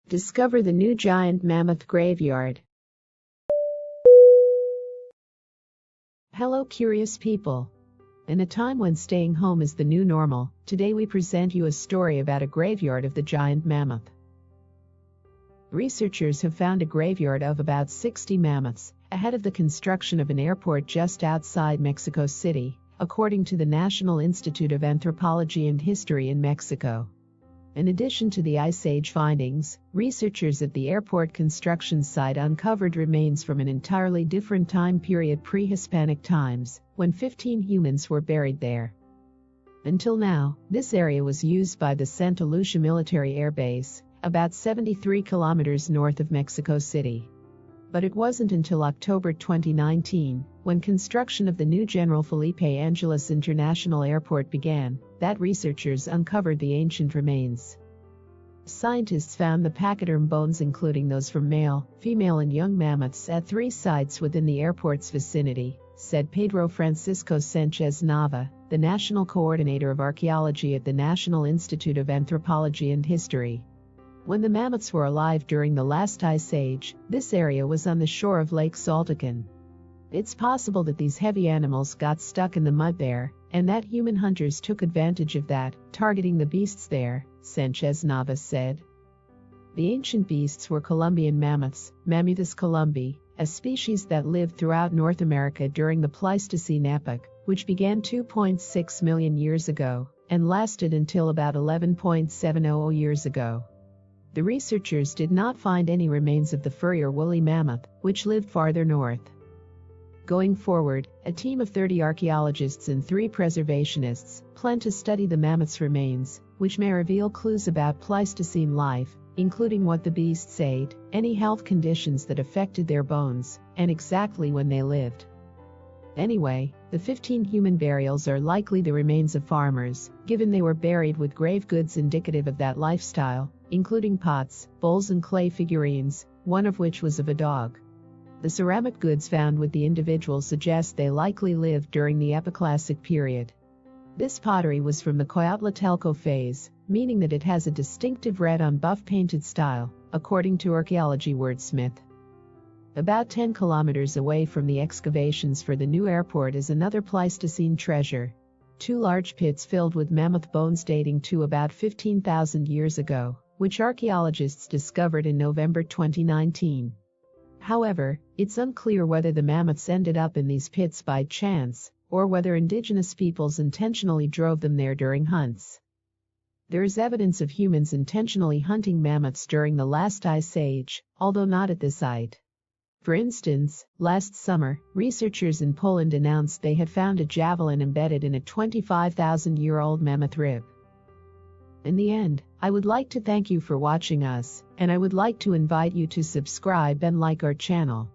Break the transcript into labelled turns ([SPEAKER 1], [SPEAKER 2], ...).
[SPEAKER 1] Discover the new giant mammoth graveyard. Hello curious people. In a time when staying home is the new normal, today we present you a story about a graveyard of the giant mammoth. Researchers have found a graveyard of about 60 mammoths, ahead of the construction of an airport just outside Mexico City, according to the National Institute of Anthropology and History in Mexico. In addition to the Ice Age findings, researchers at the airport construction site uncovered remains from an entirely different time period, pre-Hispanic times, when 15 humans were buried there. Until now, this area was used by the Santa Lucia Military Air Base, about 73 kilometers north of Mexico City. But it wasn't until October 2019, when construction of the new General Felipe Angeles International Airport began, that researchers uncovered the ancient remains. Scientists found the pachyderm bones, including those from male, female and young mammoths, at 3 sites within the airport's vicinity, said Pedro Francisco Sanchez Nava, the National Coordinator of Archaeology at the National Institute of Anthropology and History. When the mammoths were alive during the last ice age, this area was on the shore of Lake Saltican. It's possible that these heavy animals got stuck in the mud there, and that human hunters took advantage of that, targeting the beasts there, Sanchez Navas said. The ancient beasts were Columbian mammoths, Mammuthus columbi, a species that lived throughout North America during the Pleistocene epoch, which began 2.6 million years ago, and lasted until about 11.700 years ago. The researchers did not find any remains of the furry or woolly mammoth, which lived farther north. Going forward, a team of 30 archaeologists and 3 preservationists plan to study the mammoth's remains, which may reveal clues about Pleistocene life, including what the beasts ate, any health conditions that affected their bones, and exactly when they lived. Anyway, the 15 human burials are likely the remains of farmers, given they were buried with grave goods indicative of that lifestyle, including pots, bowls and clay figurines, one of which was of a dog. The ceramic goods found with the individuals suggest they likely lived during the Epiclassic period. This pottery was from the Coatlictelco phase, meaning that it has a distinctive red on buff painted style, according to archaeology wordsmith. About 10 kilometers away from the excavations for the new airport is another Pleistocene treasure. 2 large pits filled with mammoth bones dating to about 15,000 years ago, which archaeologists discovered in November 2019. However, it's unclear whether the mammoths ended up in these pits by chance, or whether indigenous peoples intentionally drove them there during hunts. There is evidence of humans intentionally hunting mammoths during the last ice age, although not at this site. For instance, last summer, researchers in Poland announced they had found a javelin embedded in a 25,000-year-old mammoth rib. In the end, I would like to thank you for watching us, and I would like to invite you to subscribe and like our channel.